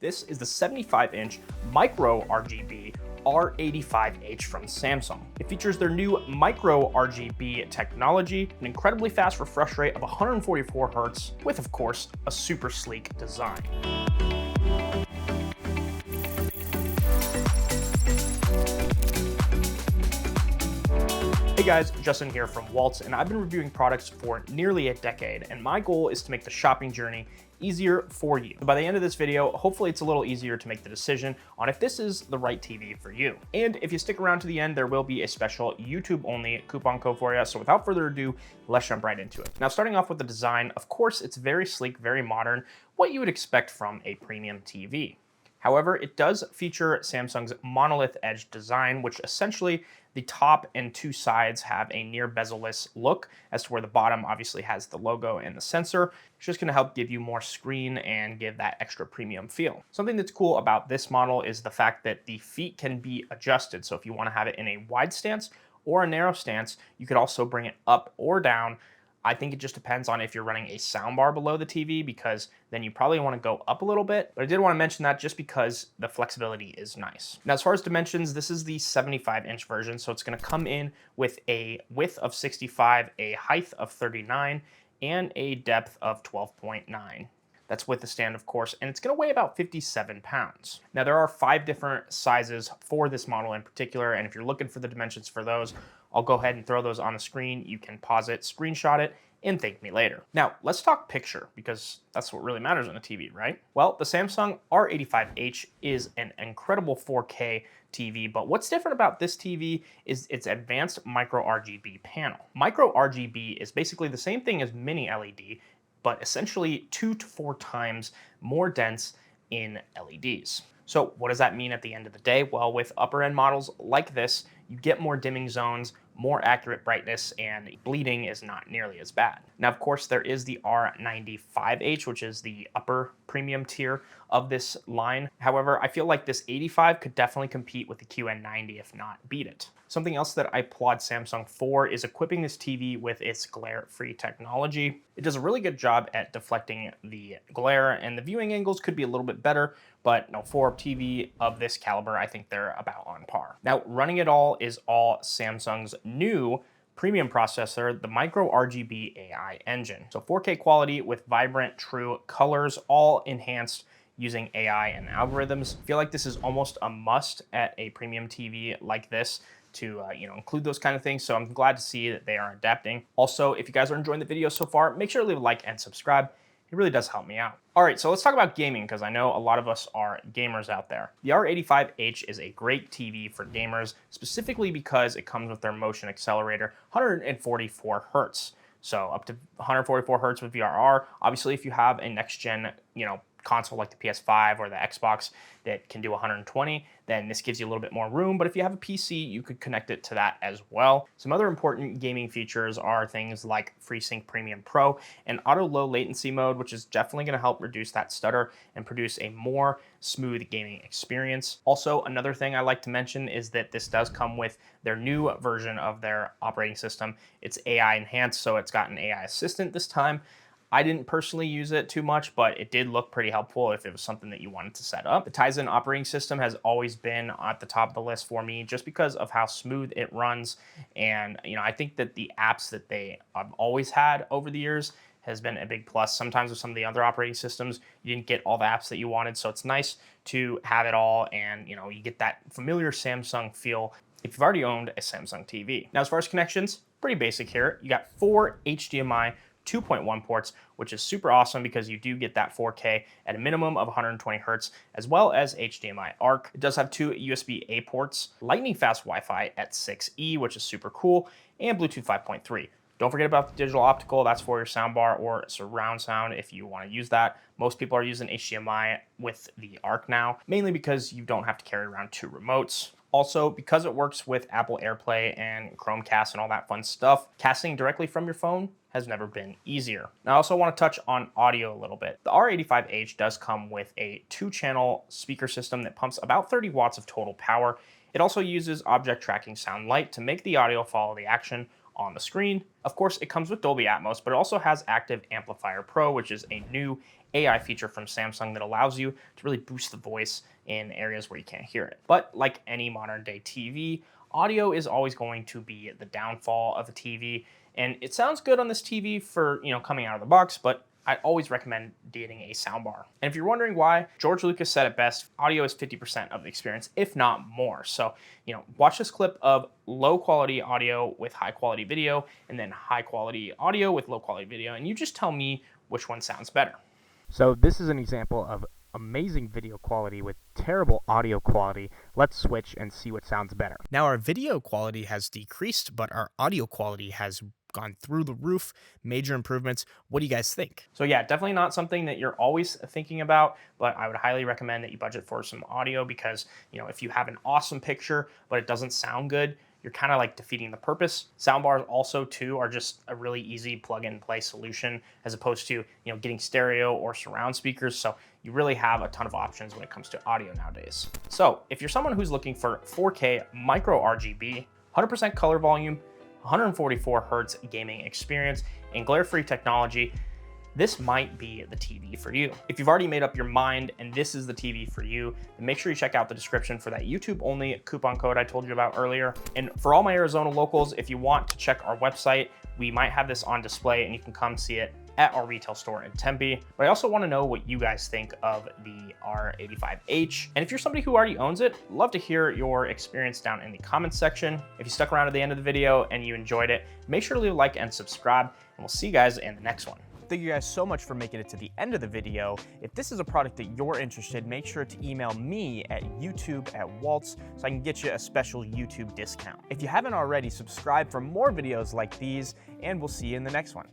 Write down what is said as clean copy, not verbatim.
This is the 75-inch Micro RGB R85H from Samsung. It features their new Micro RGB technology, an incredibly fast refresh rate of 144 Hz, with, of course, a super sleek design. Hey guys, Justin here from Walts, and I've been reviewing products for nearly a decade, and my goal is to make the shopping journey easier for you. By the end of this video, hopefully it's a little easier to make the decision on if this is the right TV for you. And if you stick around to the end, there will be a special YouTube-only coupon code for you. So without further ado, let's jump right into it. Now, starting off with the design, of course, it's very sleek, very modern, what you would expect from a premium TV. However, it does feature Samsung's Monolith Edge design, which essentially the top and two sides have a near bezel-less look, as to where the bottom obviously has the logo and the sensor. It's just gonna help give you more screen and give that extra premium feel. Something that's cool about this model is the fact that the feet can be adjusted. So if you wanna have it in a wide stance or a narrow stance, you could also bring it up or down. I think it just depends on if you're running a soundbar below the TV, because then you probably want to go up a little bit. But I did want to mention that just because the flexibility is nice. Now, as far as dimensions, this is the 75-inch version. So it's going to come in with a width of 65, a height of 39, and a depth of 12.9. That's with the stand, of course, and it's gonna weigh about 57 pounds. Now, there are 5 different sizes for this model in particular, and if you're looking for the dimensions for those, I'll go ahead and throw those on the screen. You can pause it, screenshot it, and thank me later. Now, let's talk picture, because that's what really matters on a TV, right? Well, the Samsung R85H is an incredible 4K TV, but what's different about this TV is its advanced Micro RGB panel. Micro RGB is basically the same thing as mini LED, but essentially 2 to 4 times more dense in LEDs. So what does that mean at the end of the day? Well, with upper end models like this, you get more dimming zones, more accurate brightness, and bleeding is not nearly as bad. Now, of course, there is the R95H, which is the upper premium tier of this line. However, I feel like this 85 could definitely compete with the QN90, if not beat it. Something else that I applaud Samsung for is equipping this TV with its glare-free technology. It does a really good job at deflecting the glare, and the viewing angles could be a little bit better, but for a TV of this caliber, I think they're about on par. Now, running it all is all Samsung's new premium processor, the Micro RGB AI Engine. So 4K quality with vibrant, true colors, all enhanced using AI and algorithms. I feel like this is almost a must at a premium TV like this to include those kind of things. So I'm glad to see that they are adapting. Also, if you guys are enjoying the video so far, make sure to leave a like and subscribe. It really does help me out. All right, so let's talk about gaming, because I know a lot of us are gamers out there. The R85H is a great TV for gamers, specifically because it comes with their motion accelerator, 144 Hertz. So up to 144 Hertz with VRR. Obviously, if you have a next gen, console like the PS5 or the Xbox that can do 120, then this gives you a little bit more room. But if you have a PC, you could connect it to that as well. Some other important gaming features are things like FreeSync Premium Pro and auto low latency mode, which is definitely going to help reduce that stutter and produce a more smooth gaming experience. Also, another thing I like to mention is that this does come with their new version of their operating system. It's AI enhanced, so it's got an AI assistant this time. I didn't personally use it too much, but it did look pretty helpful if it was something that you wanted to set up. The Tizen operating system has always been at the top of the list for me just because of how smooth it runs. And, I think that the apps that they have always had over the years has been a big plus. Sometimes with some of the other operating systems, you didn't get all the apps that you wanted. So it's nice to have it all, and, you get that familiar Samsung feel if you've already owned a Samsung TV. Now, as far as connections, pretty basic here. You got 4 HDMI 2.1 ports, which is super awesome because you do get that 4K at a minimum of 120 Hertz, as well as HDMI ARC. It does have 2 USB-A ports, lightning fast Wi-Fi at 6E, which is super cool, and Bluetooth 5.3. Don't forget about the digital optical. That's for your soundbar or surround sound if you want to use that. Most people are using HDMI with the ARC now, mainly because you don't have to carry around 2 remotes. Also, because it works with Apple AirPlay and Chromecast and all that fun stuff, casting directly from your phone has never been easier. Now, I also want to touch on audio a little bit. The R85H does come with a 2-channel speaker system that pumps about 30 watts of total power. It also uses object tracking sound light to make the audio follow the action on the screen. Of course, it comes with Dolby Atmos, but it also has Active Amplifier Pro, which is a new AI feature from Samsung that allows you to really boost the voice in areas where you can't hear it. But like any modern day TV, audio is always going to be the downfall of a TV. And it sounds good on this TV for, coming out of the box, but I always recommend getting a soundbar. And if you're wondering why, George Lucas said it best, audio is 50% of the experience, if not more. So, watch this clip of low quality audio with high quality video, and then high quality audio with low quality video, and you just tell me which one sounds better. So this is an example of amazing video quality with terrible audio quality. Let's switch and see what sounds better. Now our video quality has decreased, but our audio quality has gone through the roof. Major improvements. What do you guys think? So yeah, definitely not something that you're always thinking about, but I would highly recommend that you budget for some audio because, if you have an awesome picture, but it doesn't sound good, you're kind of like defeating the purpose. Soundbars also too are just a really easy plug and play solution as opposed to, getting stereo or surround speakers. So you really have a ton of options when it comes to audio nowadays. So if you're someone who's looking for 4K Micro RGB, 100% color volume, 144 Hertz gaming experience, and glare-free technology, this might be the TV for you. If you've already made up your mind and this is the TV for you, then make sure you check out the description for that YouTube-only coupon code I told you about earlier. And for all my Arizona locals, if you want to check our website, we might have this on display and you can come see it at our retail store in Tempe. But I also want to know what you guys think of the R85H. And if you're somebody who already owns it, love to hear your experience down in the comments section. If you stuck around to the end of the video and you enjoyed it, make sure to leave a like and subscribe, and we'll see you guys in the next one. Thank you guys so much for making it to the end of the video. If this is a product that you're interested, make sure to email me at youtube@waltz so I can get you a special YouTube discount. If you haven't already, subscribe for more videos like these, and we'll see you in the next one.